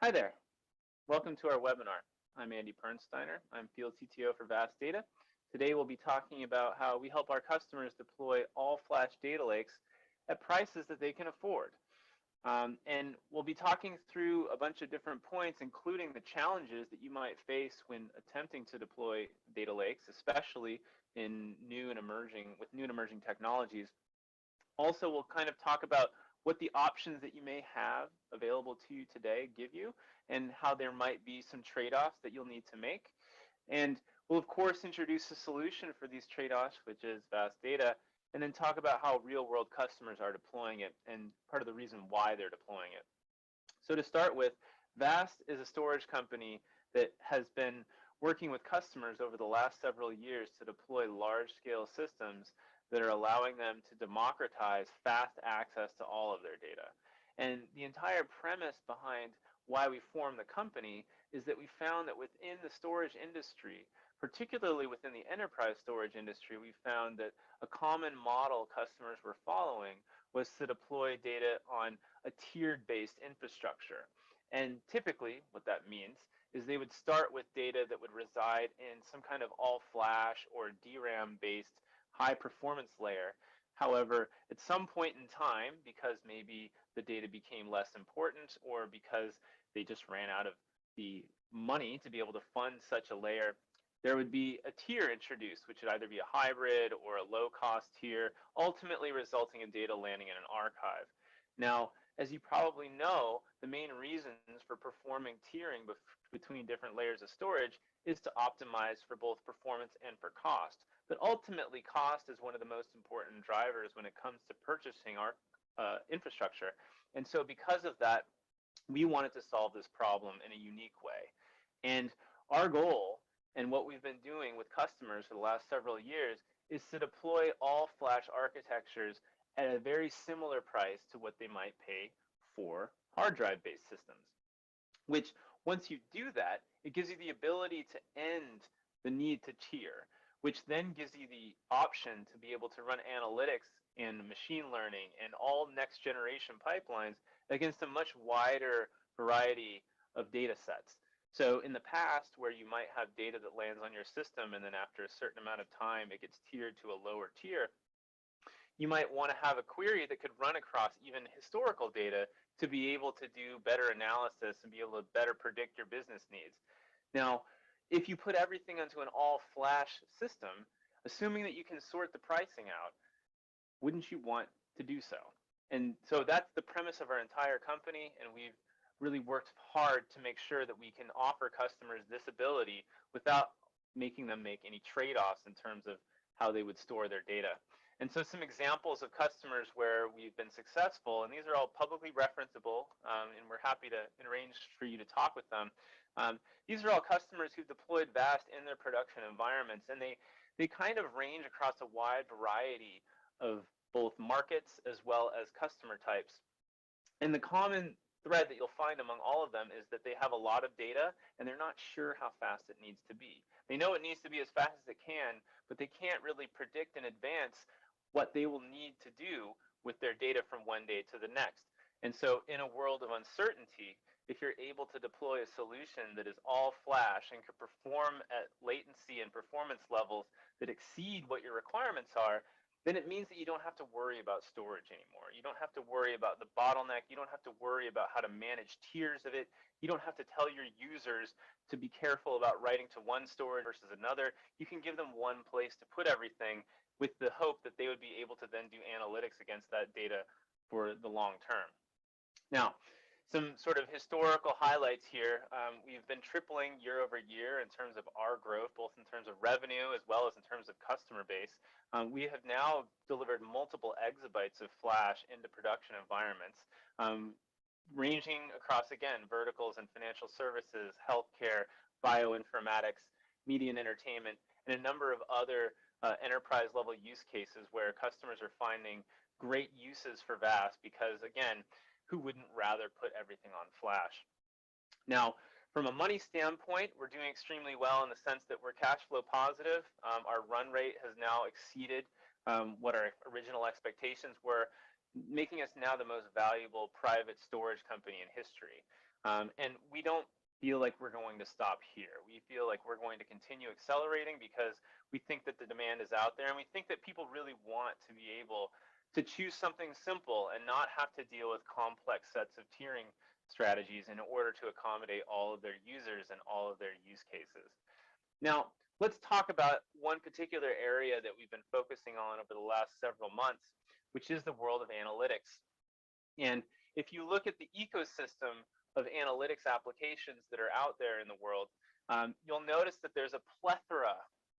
Hi there. Welcome to our webinar. I'm Andy Pernsteiner. I'm Field CTO for Vast Data. Today we'll be talking about how we help our customers deploy all-flash data lakes at prices that they can afford. And we'll be talking through a bunch of different points, including the challenges that you might face when attempting to deploy data lakes, especially in with new and emerging technologies. Also, we'll kind of talk about what the options that you may have available to you today give you, and how there might be some trade-offs that you'll need to make. And we'll, of course, introduce a solution for these trade-offs, which is vast data, and then talk about how real-world customers are deploying it and part of the reason why they're deploying it. So to start with, Vast is a storage company that has been working with customers over the last several years to deploy large-scale systems that are allowing them to democratize fast access to all of their data. And the entire premise behind why we formed the company is that we found that within the storage industry, particularly within the enterprise storage industry, we found that a common model customers were following was to deploy data on a tiered-based infrastructure. And typically, what that means is they would start with data that would reside in some kind of all-flash or DRAM-based high-performance layer. However, at some point in time, because maybe the data became less important or because they just ran out of the money to be able to fund such a layer, there would be a tier introduced, which would either be a hybrid or a low-cost tier, ultimately resulting in data landing in an archive. Now, as you probably know, the main reasons for performing tiering between different layers of storage is to optimize for both performance and for cost. But ultimately, cost is one of the most important drivers when it comes to purchasing our infrastructure. And so because of that, we wanted to solve this problem in a unique way. And our goal, and what we've been doing with customers for the last several years, is to deploy all flash architectures at a very similar price to what they might pay for hard drive-based systems. Which, once you do that, it gives you the ability to end the need to tier, which then gives you the option to be able to run analytics and machine learning and all next generation pipelines against a much wider variety of data sets. So in the past, where you might have data that lands on your system and then after a certain amount of time it gets tiered to a lower tier, you might want to have a query that could run across even historical data to be able to do better analysis and be able to better predict your business needs. Now, if you put everything onto an all-flash system, assuming that you can sort the pricing out, wouldn't you want to do so? And so that's the premise of our entire company, and we've really worked hard to make sure that we can offer customers this ability without making them make any trade-offs in terms of how they would store their data. And so some examples of customers where we've been successful, and these are all publicly referenceable, and we're happy to arrange for you to talk with them. These are all customers who've deployed Vast in their production environments, and they kind of range across a wide variety of both markets as well as customer types. And the common thread that you'll find among all of them is that they have a lot of data and they're not sure how fast it needs to be. They know it needs to be as fast as it can, but they can't really predict in advance what they will need to do with their data from one day to the next. And so in a world of uncertainty, if you're able to deploy a solution that is all flash and can perform at latency and performance levels that exceed what your requirements are, then it means that you don't have to worry about storage anymore. You don't have to worry about the bottleneck. You don't have to worry about how to manage tiers of it. You don't have to tell your users to be careful about writing to one storage versus another. You can give them one place to put everything with the hope that they would be able to then do analytics against that data for the long term. Now, some sort of historical highlights here. We've been tripling year over year in terms of our growth, both in terms of revenue as well as in terms of customer base. We have now delivered multiple exabytes of flash into production environments, ranging across, again, verticals and financial services, healthcare, bioinformatics, media and entertainment, and a number of other enterprise level use cases where customers are finding great uses for Vast because, again, who wouldn't rather put everything on flash? Now, from a money standpoint, we're doing extremely well in the sense that we're cash flow positive. Our run rate has now exceeded what our original expectations were, making us now the most valuable private storage company in history. And we don't feel like we're going to stop here. We feel like we're going to continue accelerating because we think that the demand is out there, and we think that people really want to be able to choose something simple and not have to deal with complex sets of tiering strategies in order to accommodate all of their users and all of their use cases. Now, let's talk about one particular area that we've been focusing on over the last several months, which is the world of analytics. And if you look at the ecosystem of analytics applications that are out there in the world, you'll notice that there's a plethora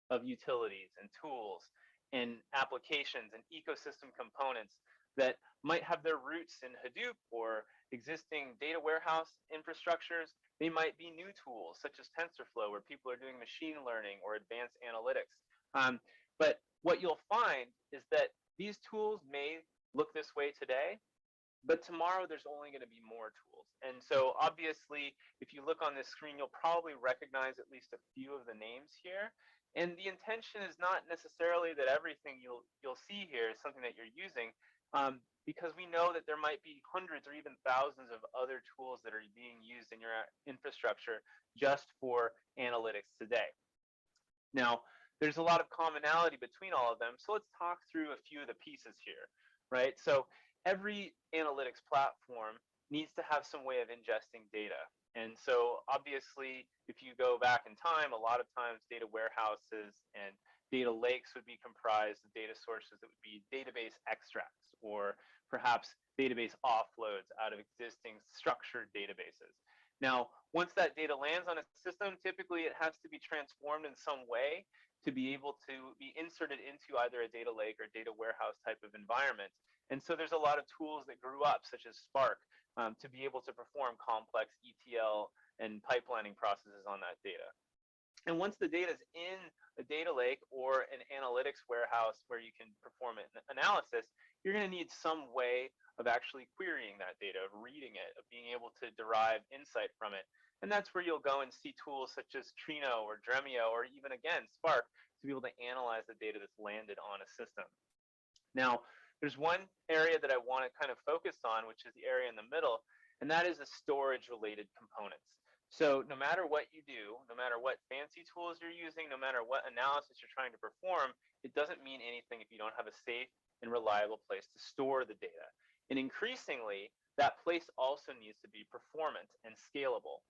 of utilities and tools and applications and ecosystem components that might have their roots in Hadoop or existing data warehouse infrastructures. They might be new tools such as TensorFlow, where people are doing machine learning or advanced analytics. But what you'll find is that these tools may look this way today, but tomorrow there's only going to be more tools. And so obviously, if you look on this screen, you'll probably recognize at least a few of the names here. And the intention is not necessarily that everything you'll see here is something that you're using, because we know that there might be hundreds or even thousands of other tools that are being used in your infrastructure just for analytics today. Now, there's a lot of commonality between all of them, so let's talk through a few of the pieces here, right? So every analytics platform needs to have some way of ingesting data. And so obviously, if you go back in time, a lot of times data warehouses and data lakes would be comprised of data sources that would be database extracts or perhaps database offloads out of existing structured databases. Now, once that data lands on a system, typically it has to be transformed in some way to be able to be inserted into either a data lake or data warehouse type of environment. And so there's a lot of tools that grew up, such as Spark, to be able to perform complex ETL and pipelining processes on that data. And once the data is in a data lake or an analytics warehouse where you can perform an analysis, you're going to need some way of actually querying that data, of reading it, of being able to derive insight from it. And that's where you'll go and see tools such as Trino or Dremio or even, again, Spark to be able to analyze the data that's landed on a system. Now, there's one area that I want to kind of focus on, which is the area in the middle, and that is the storage-related components. So no matter what you do, no matter what fancy tools you're using, no matter what analysis you're trying to perform, it doesn't mean anything if you don't have a safe and reliable place to store the data. And increasingly, that place also needs to be performant and scalable.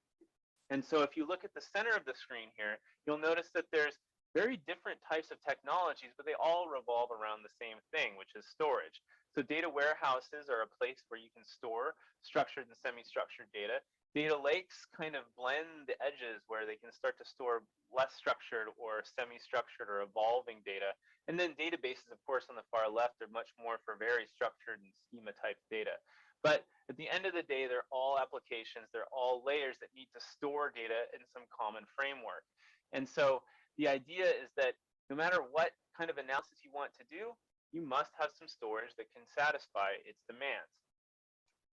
And so if you look at the center of the screen here, you'll notice that there's very different types of technologies, but they all revolve around the same thing, which is storage. So data warehouses are a place where you can store structured and semi-structured data. Data lakes kind of blend the edges where they can start to store less structured or semi-structured or evolving data. And then databases, of course, on the far left are much more for very structured and schema-type data. But at the end of the day, they're all applications, they're all layers that need to store data in some common framework. And so the idea is that no matter what kind of analysis you want to do, you must have some storage that can satisfy its demands.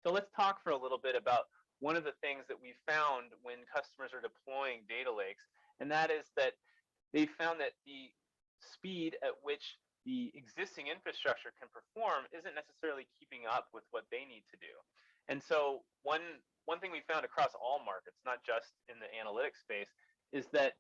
So let's talk for a little bit about one of the things that we found when customers are deploying data lakes, and that is that they found that the speed at which the existing infrastructure can perform isn't necessarily keeping up with what they need to do. And so one thing we found across all markets, not just in the analytics space, is that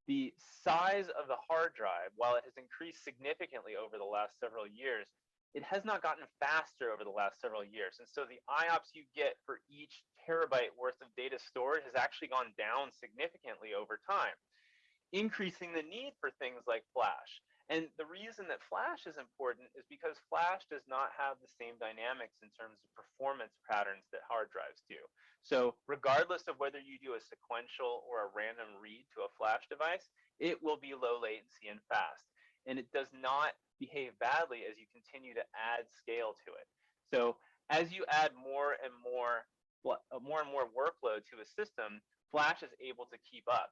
the size of the hard drive, while it has increased significantly over the last several years, it has not gotten faster over the last several years. And so the IOPS you get for each terabyte worth of data stored has actually gone down significantly over time, increasing the need for things like flash. And the reason that flash is important is because flash does not have the same dynamics in terms of performance patterns that hard drives do. So regardless of whether you do a sequential or a random read to a flash device, it will be low latency and fast. And it does not behave badly as you continue to add scale to it. So as you add more and more workload to a system, flash is able to keep up.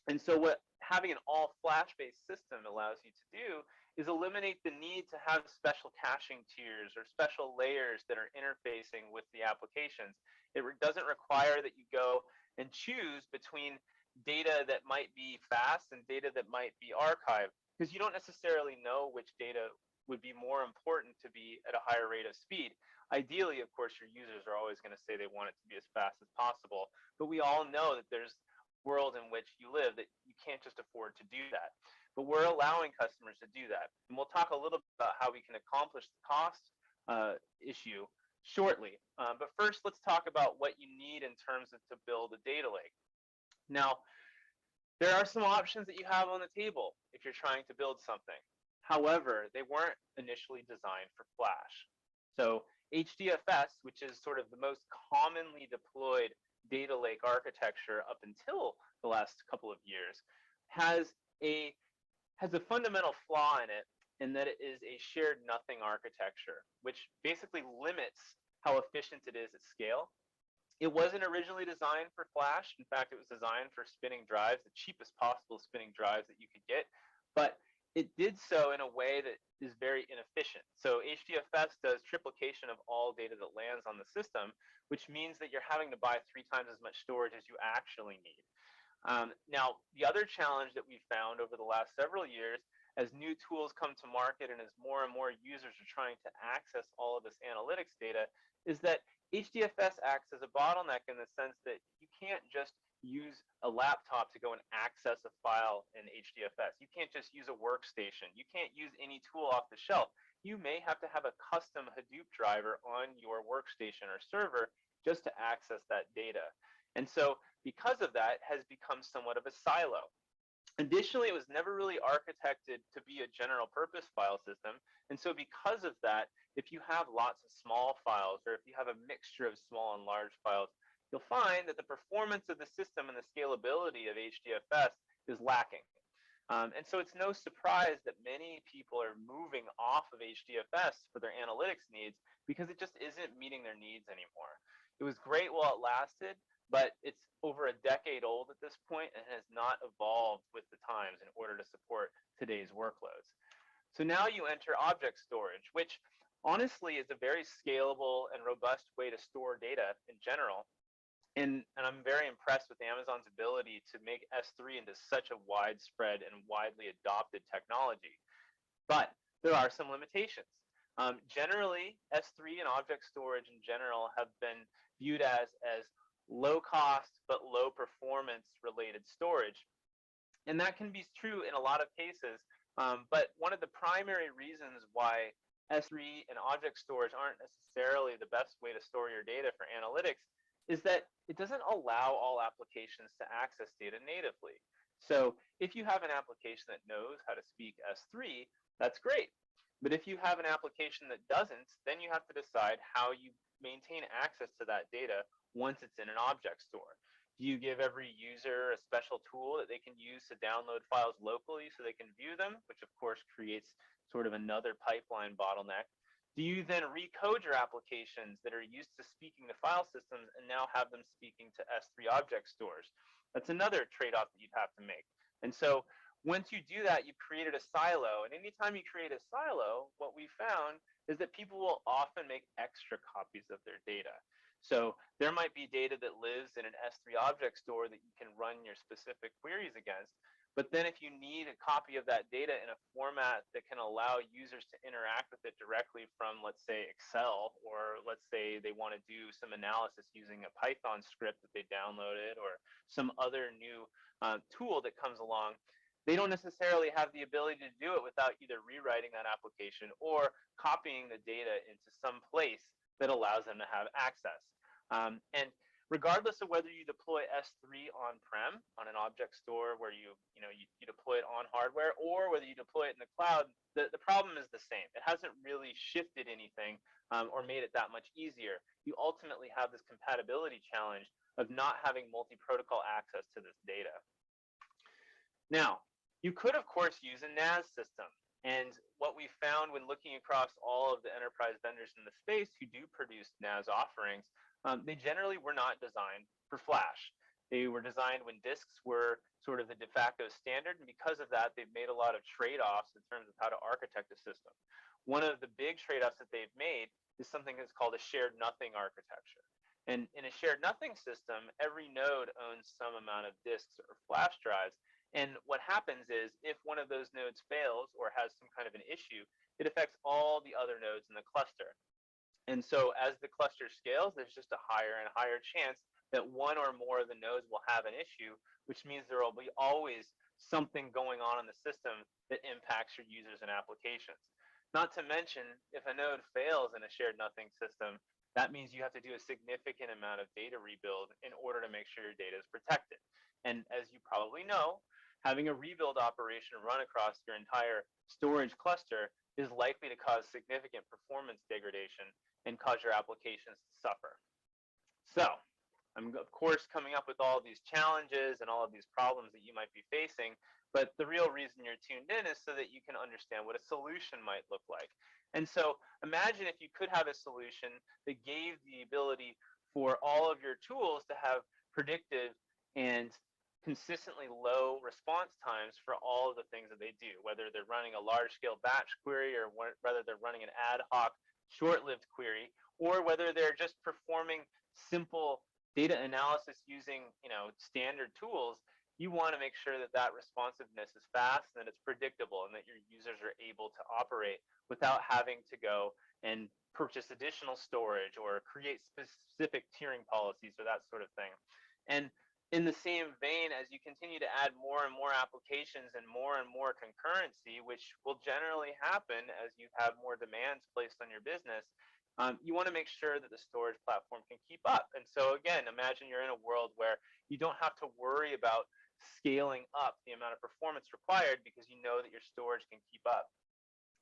And so what having an all flash-based system allows you to do is eliminate the need to have special caching tiers or special layers that are interfacing with the applications. It doesn't require that you go and choose between data that might be fast and data that might be archived, because you don't necessarily know which data would be more important to be at a higher rate of speed. Ideally, of course, your users are always going to say they want it to be as fast as possible, but we all know that there's a world in which you live that you can't just afford to do that. But we're allowing customers to do that. And we'll talk a little bit about how we can accomplish the cost issue shortly. But first, let's talk about what you need in terms of to build a data lake. Now, there are some options that you have on the table if you're trying to build something. However, they weren't initially designed for Flash. So HDFS, which is sort of the most commonly deployed data lake architecture up until the last couple of years, has a fundamental flaw in it, in that it is a shared nothing architecture, which basically limits how efficient it is at scale. It wasn't originally designed for Flash. In fact, it was designed for spinning drives, the cheapest possible spinning drives that you could get. But it did so in a way that is very inefficient. So HDFS does triplication of all data that lands on the system, which means that you're having to buy 3 times as much storage as you actually need. Now, the other challenge that we've found over the last several years, as new tools come to market and as more and more users are trying to access all of this analytics data, is that HDFS acts as a bottleneck in the sense that you can't just use a laptop to go and access a file in HDFS. You can't just use a workstation. You can't use any tool off the shelf. You may have to have a custom Hadoop driver on your workstation or server just to access that data. And so because of that, it has become somewhat of a silo. Additionally, it was never really architected to be a general purpose file system. And so because of that, if you have lots of small files, or if you have a mixture of small and large files, you'll find that the performance of the system and the scalability of HDFS is lacking. And so it's no surprise that many people are moving off of HDFS for their analytics needs because it just isn't meeting their needs anymore. It was great while it lasted, but it's over a decade old at this point and has not evolved with the times in order to support today's workloads. So now you enter object storage, which honestly is a very scalable and robust way to store data in general. And I'm very impressed with Amazon's ability to make S3 into such a widespread and widely adopted technology. But there are some limitations. Generally, S3 and object storage in general have been viewed as low cost but low performance related storage. And that can be true in a lot of cases. But one of the primary reasons why S3 and object storage aren't necessarily the best way to store your data for analytics is that it doesn't allow all applications to access data natively. So if you have an application that knows how to speak S3, that's great. But if you have an application that doesn't, then you have to decide how you maintain access to that data once it's in an object store. Do you give every user a special tool that they can use to download files locally so they can view them, which of course creates sort of another pipeline bottleneck? Do you then recode your applications that are used to speaking to file systems and now have them speaking to S3 object stores? That's another trade-off that you'd have to make. And so once you do that, you've created a silo. And anytime you create a silo, what we found is that people will often make extra copies of their data. So there might be data that lives in an S3 object store that you can run your specific queries against. But then if you need a copy of that data in a format that can allow users to interact with it directly from, let's say, Excel, or let's say they want to do some analysis using a Python script that they downloaded or some other new tool that comes along, they don't necessarily have the ability to do it without either rewriting that application or copying the data into some place that allows them to have access. And regardless of whether you deploy S3 on-prem on an object store where you deploy it on hardware, or whether you deploy it in the cloud, the problem is the same. It hasn't really shifted anything or made it that much easier. You ultimately have this compatibility challenge of not having multi-protocol access to this data. Now, you could, of course, use a NAS system. And what we found when looking across all of the enterprise vendors in the space who do produce NAS offerings, they generally were not designed for Flash. They were designed when disks were sort of the de facto standard, and because of that, they've made a lot of trade-offs in terms of how to architect a system. One of the big trade-offs that they've made is something that's called a shared nothing architecture. And in a shared nothing system, every node owns some amount of disks or flash drives. And what happens is if one of those nodes fails or has some kind of an issue, it affects all the other nodes in the cluster. And so as the cluster scales, there's just a higher and higher chance that one or more of the nodes will have an issue, which means there will be always something going on in the system that impacts your users and applications. Not to mention, if a node fails in a shared nothing system, that means you have to do a significant amount of data rebuild in order to make sure your data is protected. And as you probably know, having a rebuild operation run across your entire storage cluster is likely to cause significant performance degradation and cause your applications to suffer. So I'm, of course, coming up with all of these challenges and all of these problems that you might be facing, but the real reason you're tuned in is so that you can understand what a solution might look like. And so imagine if you could have a solution that gave the ability for all of your tools to have predictive and consistently low response times for all of the things that they do, whether they're running a large-scale batch query or whether they're running an ad hoc short-lived query, or whether they're just performing simple data analysis using standard tools. You want to make sure that that responsiveness is fast and that it's predictable and that your users are able to operate without having to go and purchase additional storage or create specific tiering policies or that sort of thing. And in the same vein, as you continue to add more and more applications and more concurrency, which will generally happen as you have more demands placed on your business, you want to make sure that the storage platform can keep up. And so again, imagine you're in a world where you don't have to worry about scaling up the amount of performance required because you know that your storage can keep up.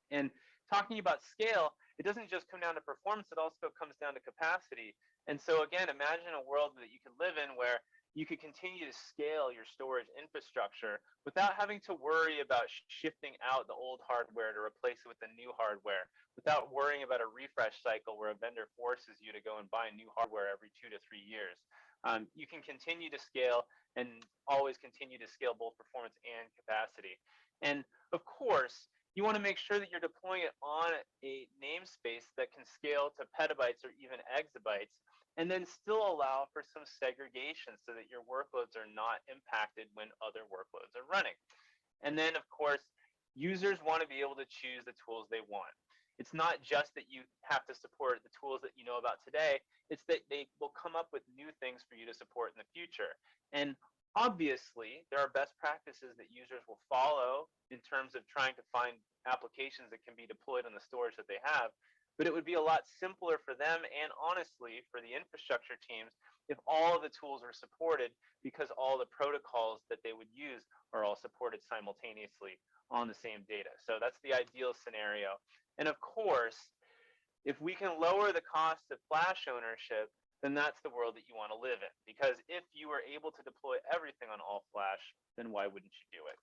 And talking about scale, it doesn't just come down to performance, it also comes down to capacity. And so again, imagine a world that you could live in where you could continue to scale your storage infrastructure without having to worry about shifting out the old hardware to replace it with the new hardware, without worrying about a refresh cycle where a vendor forces you to go and buy new hardware every 2 to 3 years. You can continue to scale and always continue to scale both performance and capacity. And of course, you want to make sure that you're deploying it on a namespace that can scale to petabytes or even exabytes, and then still allow for some segregation so that your workloads are not impacted when other workloads are running. And then, of course, users want to be able to choose the tools they want. It's not just that you have to support the tools that you know about today, it's that they will come up with new things for you to support in the future. And obviously, there are best practices that users will follow in terms of trying to find applications that can be deployed on the storage that they have, but it would be a lot simpler for them and honestly for the infrastructure teams if all of the tools were supported because all the protocols that they would use are all supported simultaneously on the same data. So that's the ideal scenario. And of course, if we can lower the cost of flash ownership, then that's the world that you want to live in. Because if you were able to deploy everything on all flash, then why wouldn't you do it?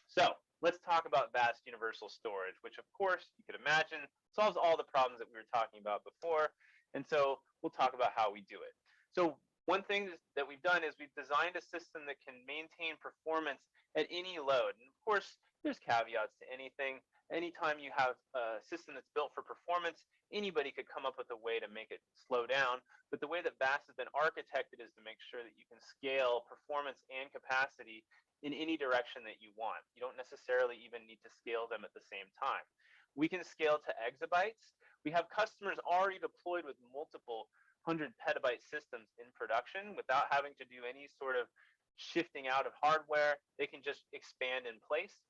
So let's talk about vast universal storage, which of course you could imagine solves all the problems that we were talking about before. And so we'll talk about how we do it. So one thing that we've done is we've designed a system that can maintain performance at any load. And of course, there's caveats to anything. Anytime you have a system that's built for performance, anybody could come up with a way to make it slow down. But the way that VAST has been architected is to make sure that you can scale performance and capacity in any direction that you want. You don't necessarily even need to scale them at the same time. We can scale to exabytes. We have customers already deployed with multiple 100 petabyte systems in production without having to do any sort of shifting out of hardware. They can just expand in place.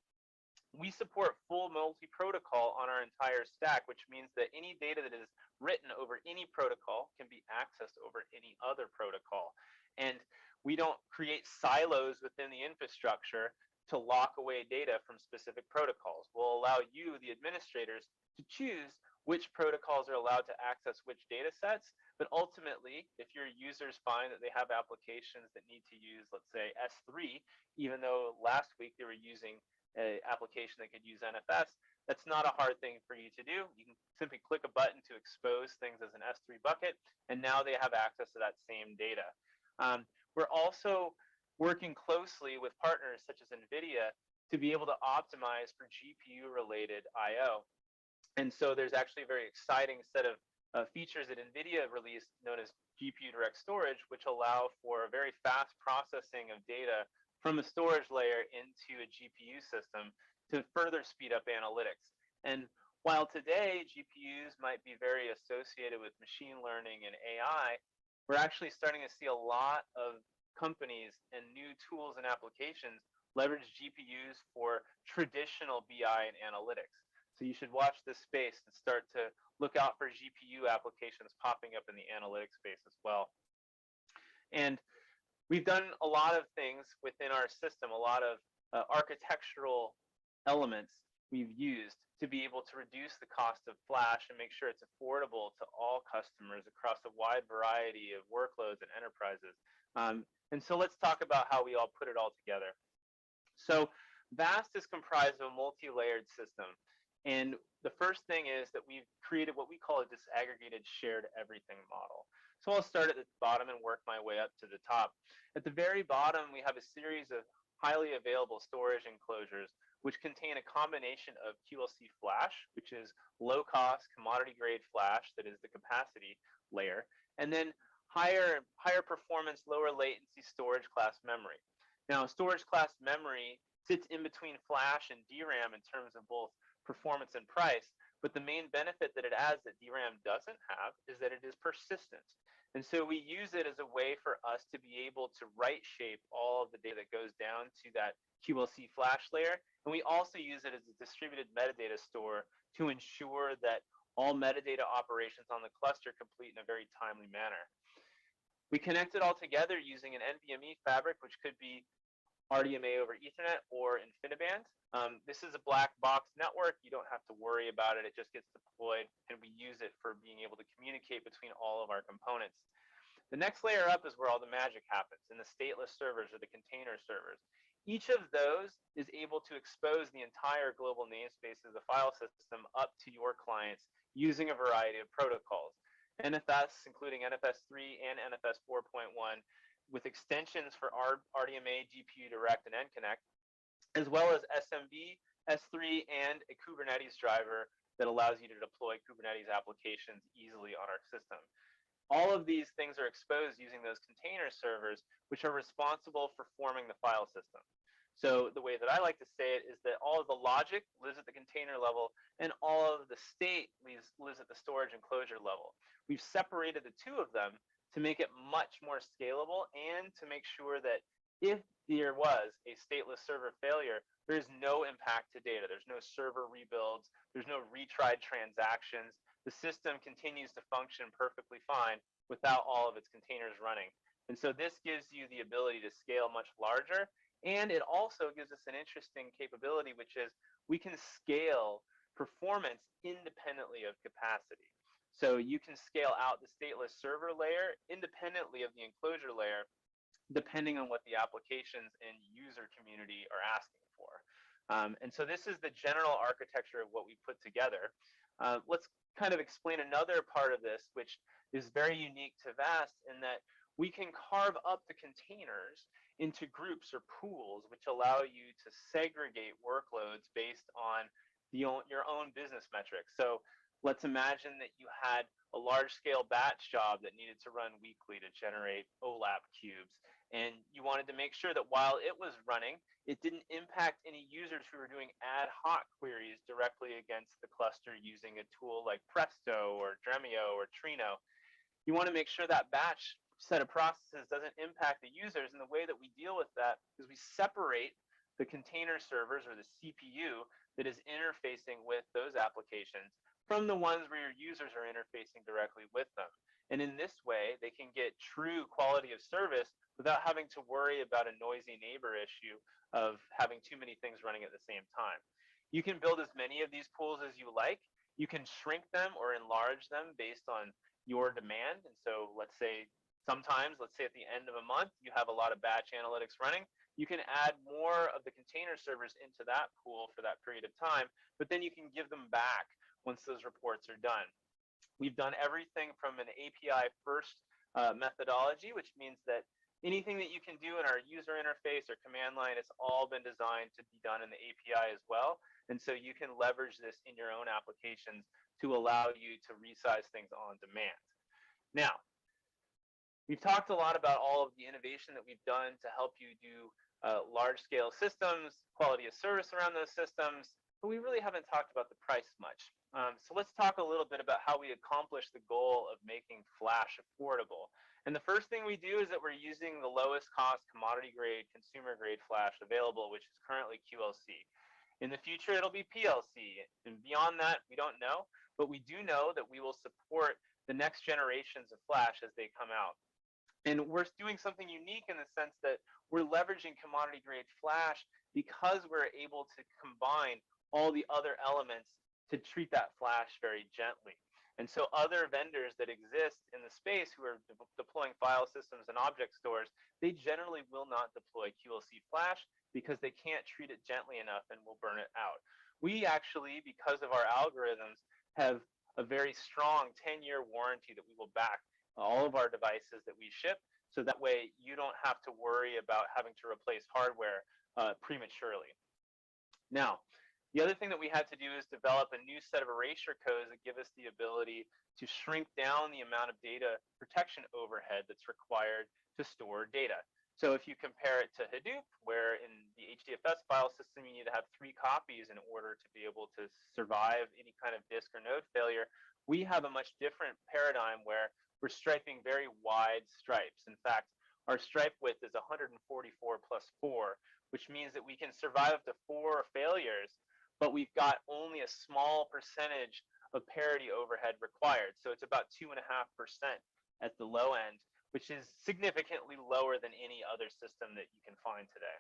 We support full multi-protocol on our entire stack, which means that any data that is written over any protocol can be accessed over any other protocol. And we don't create silos within the infrastructure to lock away data from specific protocols. We'll allow you, the administrators, to choose which protocols are allowed to access which data sets. But ultimately, if your users find that they have applications that need to use, let's say, S3, even though last week they were using an application that could use NFS, that's not a hard thing for you to do. You can simply click a button to expose things as an S3 bucket, and now they have access to that same data. We're also working closely with partners such as NVIDIA to be able to optimize for GPU-related I/O. And so there's actually a very exciting set of features that NVIDIA released known as GPU Direct Storage, which allow for a very fast processing of data from a storage layer into a GPU system to further speed up analytics. And While today GPUs might be very associated with machine learning and AI, we're actually starting to see a lot of companies and new tools and applications leverage GPUs for traditional BI and analytics. So you should watch this space and start to look out for GPU applications popping up in the analytics space as well. And we've done a lot of things within our system, a lot of architectural elements we've used to be able to reduce the cost of flash and make sure it's affordable to all customers across a wide variety of workloads and enterprises. And so let's talk about how we all put it all together. So VAST is comprised of a multi-layered system. And the first thing is that we've created what we call a disaggregated shared everything model. So I'll start at the bottom and work my way up to the top. At the very bottom, we have a series of highly available storage enclosures which contain a combination of QLC flash, which is low-cost, commodity-grade flash that is the capacity layer, and then higher performance, lower latency storage class memory. Now, storage class memory sits in between flash and DRAM in terms of both performance and price, but the main benefit that it adds that DRAM doesn't have is that it is persistent. And so we use it as a way for us to be able to right shape all of the data that goes down to that QLC flash layer. And we also use it as a distributed metadata store to ensure that all metadata operations on the cluster complete in a very timely manner. We connect it all together using an NVMe fabric, which could be RDMA over Ethernet or InfiniBand. This is a black box network. You don't have to worry about it. It just gets deployed, and we use it for being able to communicate between all of our components. The next layer up is where all the magic happens, in the stateless servers or the container servers. Each of those is able to expose the entire global namespace of the file system up to your clients using a variety of protocols. NFS, including NFS3 and NFS 4.1, with extensions for RDMA, GPU Direct, and NConnect, as well as SMB, S3, and a Kubernetes driver that allows you to deploy Kubernetes applications easily on our system. All of these things are exposed using those container servers, which are responsible for forming the file system. So the way that I like to say it is that all of the logic lives at the container level, and all of the state lives at the storage enclosure level. We've separated the two of them to make it much more scalable and to make sure that if there was a stateless server failure, there's no impact to data. There's no server rebuilds. There's no retried transactions. The system continues to function perfectly fine without all of its containers running. And so this gives you the ability to scale much larger. And it also gives us an interesting capability, which is we can scale performance independently of capacity. So you can scale out the stateless server layer independently of the enclosure layer, depending on what the applications and user community are asking for. And so this is the general architecture of what we put together. Let's kind of explain another part of this, which is very unique to VAST, in that we can carve up the containers into groups or pools, which allow you to segregate workloads based on your own business metrics. So let's imagine that you had a large-scale batch job that needed to run weekly to generate OLAP cubes. And you wanted to make sure that while it was running, it didn't impact any users who were doing ad hoc queries directly against the cluster using a tool like Presto or Dremio or Trino. You want to make sure that batch set of processes doesn't impact the users. And the way that we deal with that is we separate the container servers or the CPU that is interfacing with those applications from the ones where your users are interfacing directly with them. And in this way, they can get true quality of service without having to worry about a noisy neighbor issue of having too many things running at the same time. You can build as many of these pools as you like. You can shrink them or enlarge them based on your demand. And so let's say sometimes, let's say at the end of a month, you have a lot of batch analytics running. You can add more of the container servers into that pool for that period of time, but then you can give them back once those reports are done. We've done everything from an API first methodology, which means that anything that you can do in our user interface or command line, it's all been designed to be done in the API as well. And so you can leverage this in your own applications to allow you to resize things on demand. Now, we've talked a lot about all of the innovation that we've done to help you do large-scale systems, quality of service around those systems, but we really haven't talked about the price much. So let's talk a little bit about how we accomplish the goal of making flash affordable. And the first thing we do is that we're using the lowest cost commodity grade, consumer grade flash available, which is currently QLC. In the future, it'll be PLC. And beyond that, we don't know, but we do know that we will support the next generations of flash as they come out. And we're doing something unique in the sense that we're leveraging commodity grade flash because we're able to combine all the other elements to treat that flash very gently. And so other vendors that exist in the space who are deploying file systems and object stores, they generally will not deploy QLC flash because they can't treat it gently enough and will burn it out. We actually, because of our algorithms, have a very strong 10-year warranty that we will back all of our devices that we ship, so that way you don't have to worry about having to replace hardware prematurely. Now, the other thing that we had to do is develop a new set of erasure codes that give us the ability to shrink down the amount of data protection overhead that's required to store data. So if you compare it to Hadoop, where in the HDFS file system you need to have 3 copies in order to be able to survive any kind of disk or node failure, we have a much different paradigm where we're striping very wide stripes. In fact, our stripe width is 144 plus 4, which means that we can survive up to 4 failures, but we've got only a small percentage of parity overhead required. So it's about 2.5% at the low end, which is significantly lower than any other system that you can find today.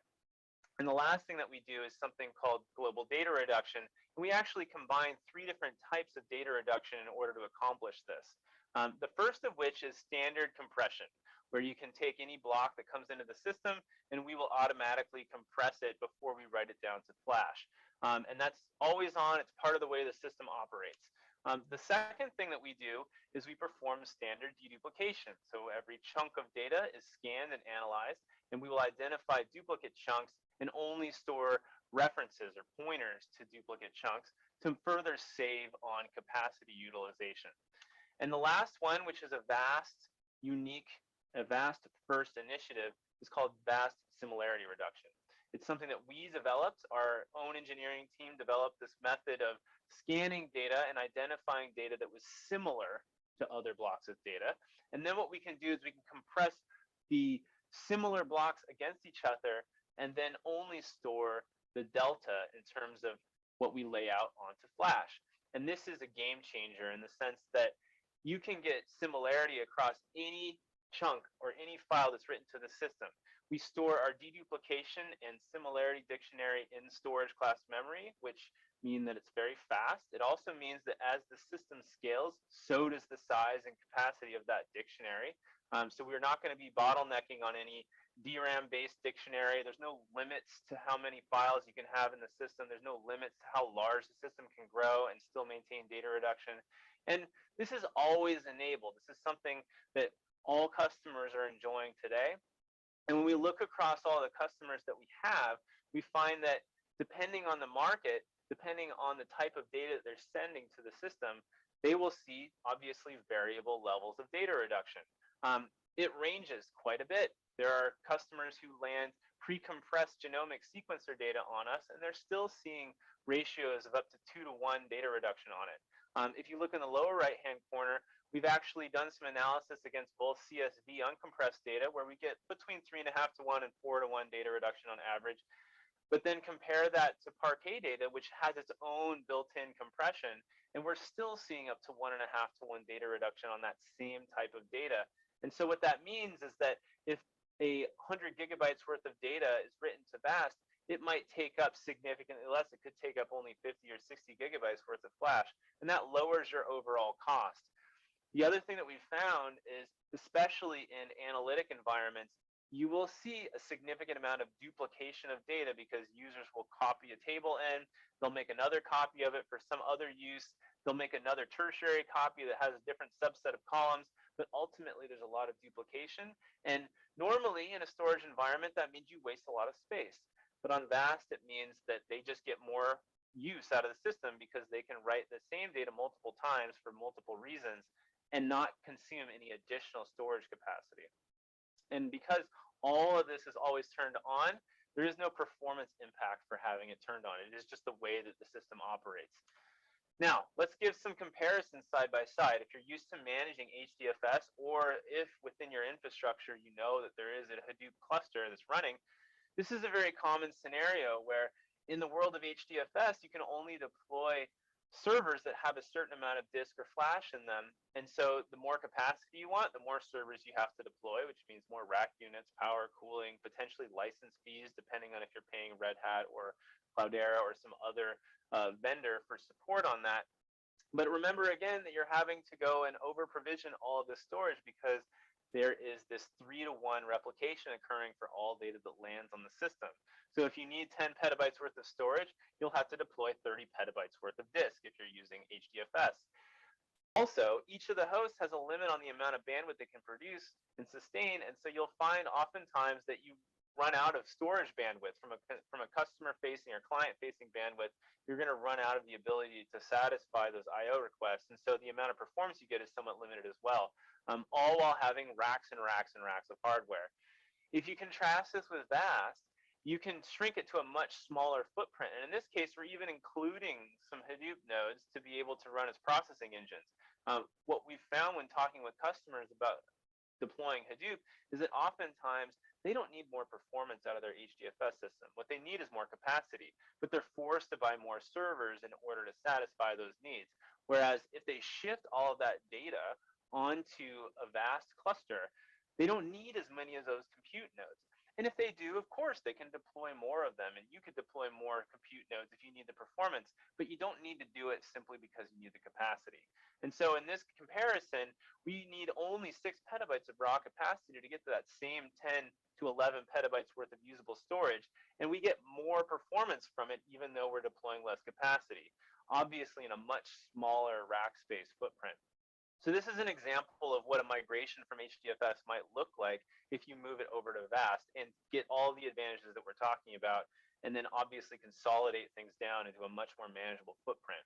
And the last thing that we do is something called global data reduction. And we actually combine 3 different types of data reduction in order to accomplish this. The first of which is standard compression, where you can take any block that comes into the system and we will automatically compress it before we write it down to flash. And that's always on. It's part of the way the system operates. The second thing that we do is we perform standard deduplication. So every chunk of data is scanned and analyzed, and we will identify duplicate chunks and only store references or pointers to duplicate chunks to further save on capacity utilization. And the last one, which is a vast first initiative, is called vast similarity reduction. It's something that we developed. Our own engineering team developed this method of scanning data and identifying data that was similar to other blocks of data. And then what we can do is we can compress the similar blocks against each other and then only store the delta in terms of what we lay out onto flash. And this is a game changer in the sense that you can get similarity across any chunk or any file that's written to the system. We store our deduplication and similarity dictionary in storage class memory, which mean that it's very fast. It also means that as the system scales, so does the size and capacity of that dictionary. So we're not going to be bottlenecking on any DRAM-based dictionary. There's no limits to how many files you can have in the system. There's no limits to how large the system can grow and still maintain data reduction. And this is always enabled. This is something that all customers are enjoying today. And when we look across all the customers that we have, we find that depending on the market, depending on the type of data that they're sending to the system, they will see obviously variable levels of data reduction. It ranges quite a bit. There are customers who land pre-compressed genomic sequencer data on us, and they're still seeing ratios of up to 2-to-1 data reduction on it. If you look in the lower right-hand corner, we've actually done some analysis against both CSV uncompressed data, where we get between 3.5-to-1 and 4-to-1 data reduction on average. But then compare that to Parquet data, which has its own built-in compression, and we're still seeing up to 1.5-to-1 data reduction on that same type of data. And so what that means is that if a 100 gigabytes worth of data is written to VAST, it might take up significantly less. It could take up only 50 or 60 gigabytes worth of flash, and that lowers your overall cost. The other thing that we found is, especially in analytic environments, you will see a significant amount of duplication of data because users will copy a table in, they'll make another copy of it for some other use, they'll make another tertiary copy that has a different subset of columns, but ultimately there's a lot of duplication. And normally in a storage environment, that means you waste a lot of space. But on VAST, it means that they just get more use out of the system because they can write the same data multiple times for multiple reasons and not consume any additional storage capacity. And because all of this is always turned on, there is no performance impact for having it turned on. It is just the way that the system operates. Now, let's give some comparisons side by side. If you're used to managing HDFS, or if within your infrastructure you know that there is a Hadoop cluster that's running, this is a very common scenario where in the world of HDFS, you can only deploy servers that have a certain amount of disk or flash in them. And so the more capacity you want, the more servers you have to deploy, which means more rack units, power, cooling, potentially license fees, depending on if you're paying Red Hat or Cloudera or some other vendor for support on that. But remember again that you're having to go and over provision all of this storage because there is this 3-to-1 replication occurring for all data that lands on the system. So if you need 10 petabytes worth of storage, you'll have to deploy 30 petabytes worth of disk if you're using HDFS. Also, each of the hosts has a limit on the amount of bandwidth it can produce and sustain, and so you'll find oftentimes that you run out of storage bandwidth from a customer-facing or client-facing bandwidth. You're going to run out of the ability to satisfy those I/O requests, and so the amount of performance you get is somewhat limited as well, all while having racks and racks and racks of hardware. If you contrast this with VAST, you can shrink it to a much smaller footprint, and in this case, we're even including some Hadoop nodes to be able to run as processing engines. What we've found when talking with customers about deploying Hadoop is that oftentimes they don't need more performance out of their HDFS system. What they need is more capacity, but they're forced to buy more servers in order to satisfy those needs. Whereas if they shift all of that data onto a vast cluster, they don't need as many of those compute nodes. And if they do, of course, they can deploy more of them, and you could deploy more compute nodes if you need the performance, but you don't need to do it simply because you need the capacity. And so in this comparison, we need only 6 petabytes of raw capacity to get to that same 10 to 11 petabytes worth of usable storage, and we get more performance from it even though we're deploying less capacity, obviously in a much smaller rack space footprint. So this is an example of what a migration from HDFS might look like if you move it over to VAST and get all the advantages that we're talking about, and then obviously consolidate things down into a much more manageable footprint.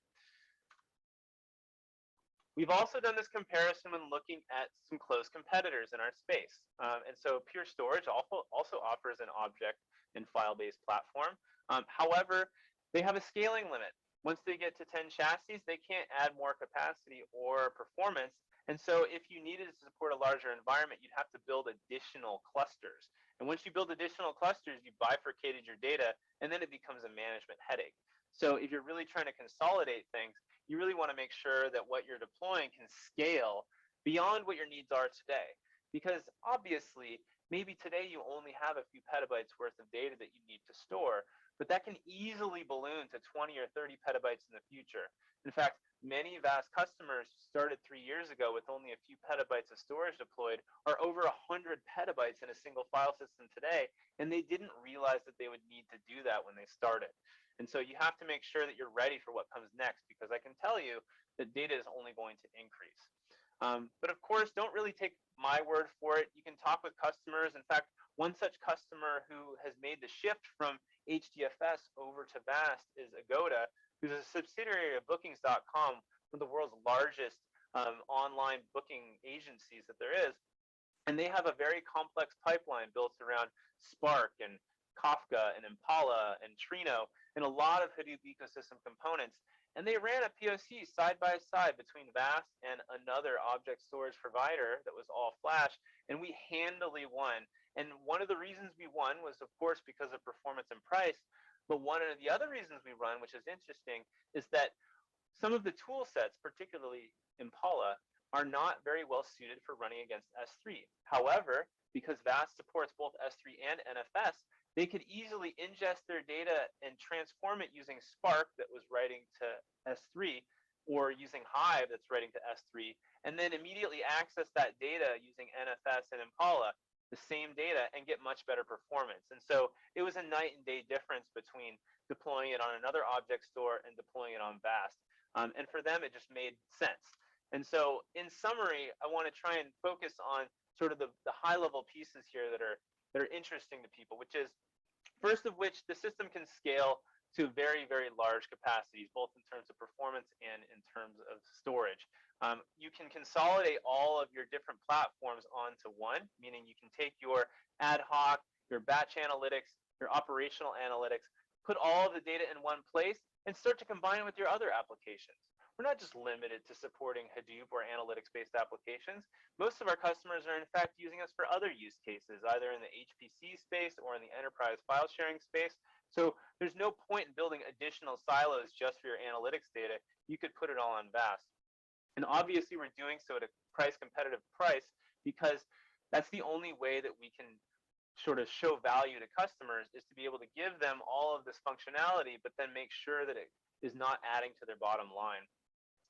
We've also done this comparison when looking at some close competitors in our space. And so Pure Storage also offers an object and file-based platform. However, they have a scaling limit. Once they get to 10 chassis, they can't add more capacity or performance. And so if you needed to support a larger environment, you'd have to build additional clusters. And once you build additional clusters, you bifurcated your data, and then it becomes a management headache. So if you're really trying to consolidate things, you really want to make sure that what you're deploying can scale beyond what your needs are today. Because obviously, maybe today you only have a few petabytes worth of data that you need to store, but that can easily balloon to 20 or 30 petabytes in the future. In fact, many VAST customers started 3 years ago with only a few petabytes of storage deployed, are over 100 petabytes in a single file system today, and they didn't realize that they would need to do that when they started. And so you have to make sure that you're ready for what comes next, because I can tell you that data is only going to increase. But of course, don't really take my word for it. You can talk with customers. In fact, one such customer who has made the shift from HDFS over to VAST is Agoda, who's a subsidiary of Bookings.com, one of the world's largest online booking agencies that there is. And they have a very complex pipeline built around Spark and Kafka and Impala and Trino and a lot of Hadoop ecosystem components. And they ran a POC side by side between VAST and another object storage provider that was all flash, and we handily won. And one of the reasons we won was, of course, because of performance and price. But one of the other reasons we won, which is interesting, is that some of the tool sets, particularly Impala, are not very well suited for running against S3. However, because VAST supports both S3 and NFS, they could easily ingest their data and transform it using Spark that was writing to S3, or using Hive that's writing to S3, and then immediately access that data using NFS and Impala, the same data, and get much better performance. And so it was a night and day difference between deploying it on another object store and deploying it on VAST. And for them, it just made sense. And so in summary, I want to try and focus on sort of the high-level pieces here that are interesting to people, which is, first of which, the system can scale to very, very large capacities, both in terms of performance and in terms of storage. You can consolidate all of your different platforms onto one, meaning you can take your ad hoc, your batch analytics, your operational analytics, put all of the data in one place, and start to combine it with your other applications. We're not just limited to supporting Hadoop or analytics-based applications. Most of our customers are in fact using us for other use cases, either in the HPC space or in the enterprise file sharing space. So there's no point in building additional silos just for your analytics data. You could put it all on VAST. And obviously we're doing so at a price competitive price because that's the only way that we can sort of show value to customers, is to be able to give them all of this functionality, but then make sure that it is not adding to their bottom line.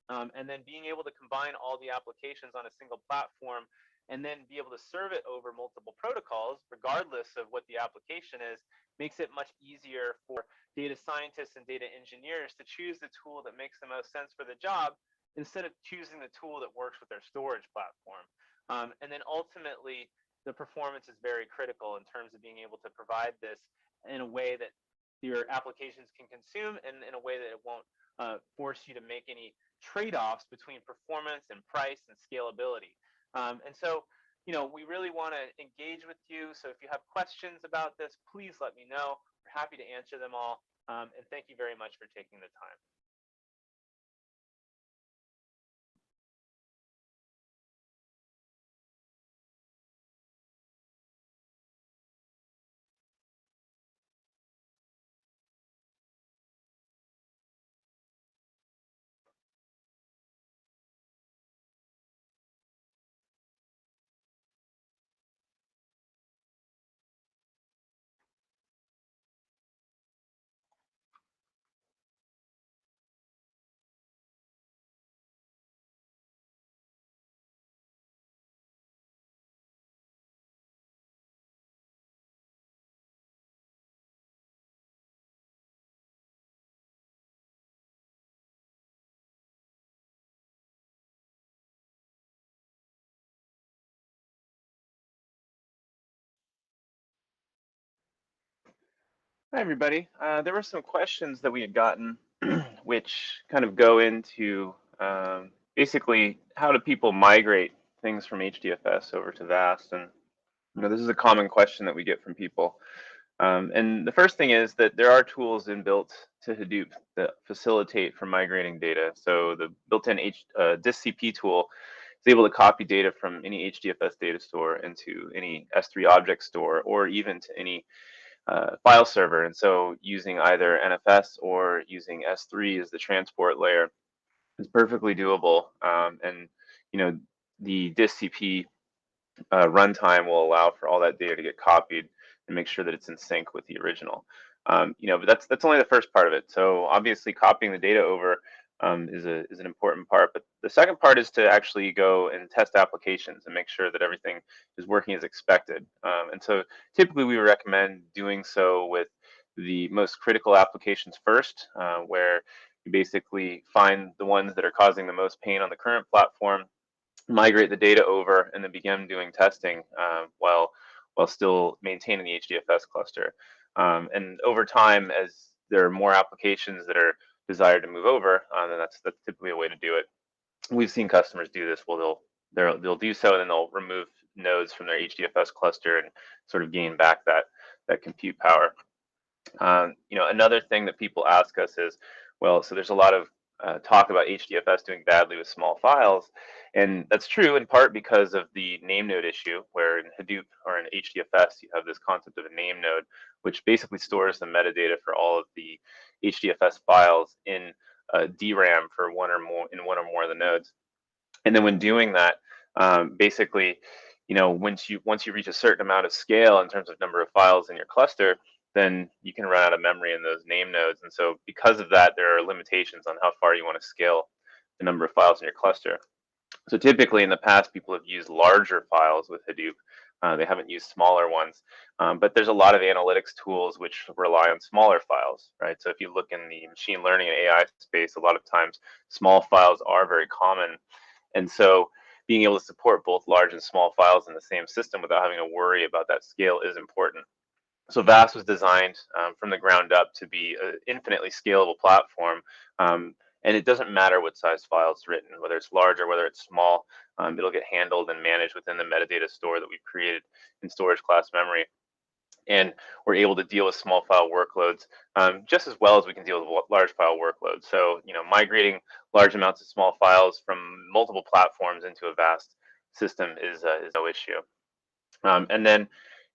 And then being able to combine all the applications on a single platform and then be able to serve it over multiple protocols, regardless of what the application is, makes it much easier for data scientists and data engineers to choose the tool that makes the most sense for the job instead of choosing the tool that works with their storage platform. And then ultimately, the performance is very critical in terms of being able to provide this in a way that your applications can consume and in a way that it won't force you to make any trade-offs between performance and price and scalability. And so, we really want to engage with you. So if you have questions about this, please let me know. We're happy to answer them all. And thank you very much for taking the time. Hi, everybody. There were some questions that we had gotten, which kind of go into basically how do people migrate things from HDFS over to VAST? And this is a common question that we get from people. And the first thing is that there are tools inbuilt to Hadoop that facilitate for migrating data. So the built-in DisCP tool is able to copy data from any HDFS data store into any S3 object store, or even to any file server. And so using either NFS or using S3 as the transport layer is perfectly doable. And the DisCP runtime will allow for all that data to get copied and make sure that it's in sync with the original. But that's only the first part of it. So obviously copying the data over is an important part. But the second part is to actually go and test applications and make sure that everything is working as expected. And so typically we recommend doing so with the most critical applications first, where you basically find the ones that are causing the most pain on the current platform, migrate the data over, and then begin doing testing while still maintaining the HDFS cluster. And over time, as there are more applications that are desired to move over, then that's typically a way to do it. We've seen customers do this. Well, they'll do so, and then they'll remove nodes from their HDFS cluster and sort of gain back that compute power. Another thing that people ask us is, well, so there's a lot of talk about HDFS doing badly with small files, and that's true in part because of the name node issue, where in Hadoop or in HDFS you have this concept of a name node, which basically stores the metadata for all of the HDFS files in DRAM for one or more of the nodes. And then when doing that, basically, once you reach a certain amount of scale in terms of number of files in your cluster, then you can run out of memory in those name nodes. And so because of that, there are limitations on how far you want to scale the number of files in your cluster. So typically in the past, people have used larger files with Hadoop. They haven't used smaller ones. But there's a lot of analytics tools which rely on smaller files, right? So if you look in the machine learning and AI space, a lot of times small files are very common. And so being able to support both large and small files in the same system without having to worry about that scale is important. So VAST was designed from the ground up to be an infinitely scalable platform. And it doesn't matter what size file it's written, whether it's large or whether it's small, it'll get handled and managed within the metadata store that we've created in storage class memory. and we're able to deal with small file workloads just as well as we can deal with large file workloads. So, migrating large amounts of small files from multiple platforms into a vast system is no issue. And then,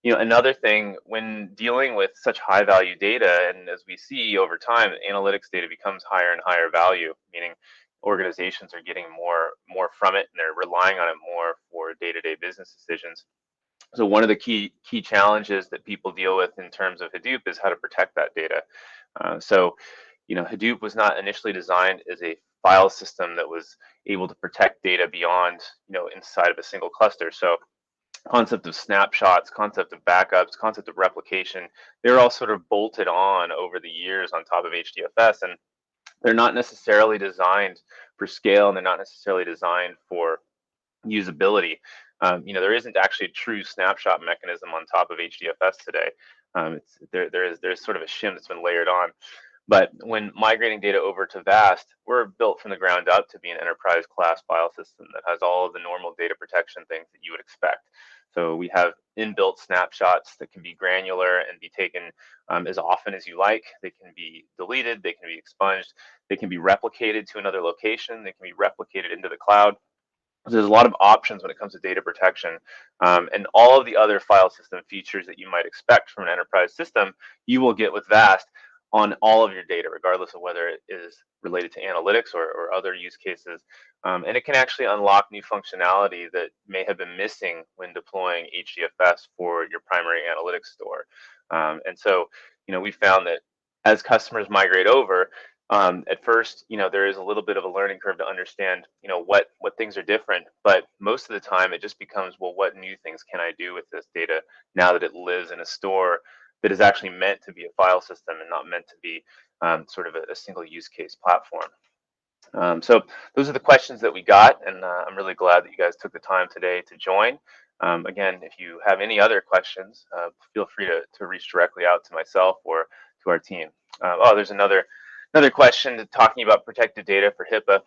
another thing when dealing with such high value data, and as we see over time, analytics data becomes higher and higher value, meaning organizations are getting more from it, and they're relying on it more for day-to-day business decisions. So one of the key challenges that people deal with in terms of Hadoop is how to protect that data. So, Hadoop was not initially designed as a file system that was able to protect data beyond, inside of a single cluster. So concept of snapshots, concept of backups, concept of replication, they're all sort of bolted on over the years on top of HDFS, and they're not necessarily designed for scale, and they're not necessarily designed for usability. There isn't actually a true snapshot mechanism on top of HDFS today. There's sort of a shim that's been layered on. But when migrating data over to VAST, we're built from the ground up to be an enterprise class file system that has all of the normal data protection things that you would expect. So we have inbuilt snapshots that can be granular and be taken as often as you like. They can be deleted, they can be expunged, they can be replicated to another location, they can be replicated into the cloud. There's a lot of options when it comes to data protection, and all of the other file system features that you might expect from an enterprise system, you will get with VAST on all of your data, regardless of whether it is related to analytics or other use cases. And it can actually unlock new functionality that may have been missing when deploying HDFS for your primary analytics store. And so, we found that as customers migrate over, at first, there is a little bit of a learning curve to understand, what things are different. But most of the time, it just becomes, well, what new things can I do with this data now that it lives in a store that is actually meant to be a file system and not meant to be sort of a single use case platform. So those are the questions that we got, and I'm really glad that you guys took the time today to join. Again, if you have any other questions, feel free to reach directly out to myself or to our team. There's another question talking about protected data for HIPAA.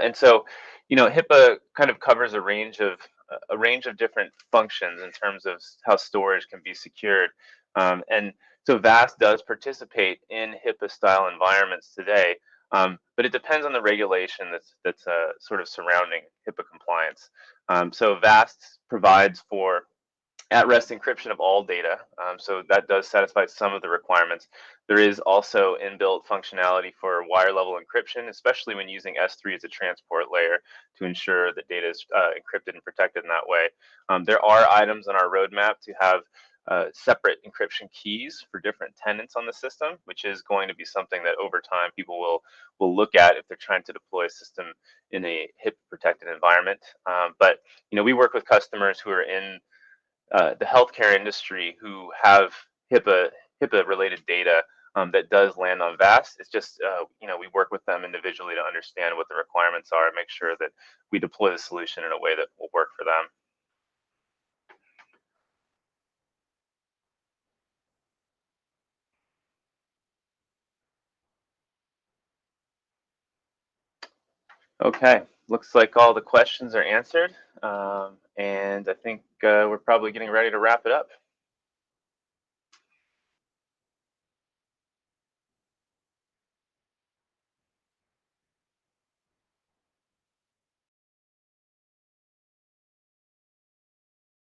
And so, HIPAA kind of covers a range of different functions in terms of how storage can be secured. And so VAST does participate in HIPAA style environments today, but it depends on the regulation that's sort of surrounding HIPAA compliance. So VAST provides for at-rest encryption of all data, so that does satisfy some of the requirements. There is also inbuilt functionality for wire-level encryption, especially when using S3 as a transport layer to ensure that data is encrypted and protected in that way. There are items on our roadmap to have separate encryption keys for different tenants on the system, which is going to be something that over time people will look at if they're trying to deploy a system in a HIPAA-protected environment. But we work with customers who are in the healthcare industry who have HIPAA related data that does land on VAST. It's just we work with them individually to understand what the requirements are and make sure that we deploy the solution in a way that will work for them. Okay, looks like all the questions are answered, and I think we're probably getting ready to wrap it up.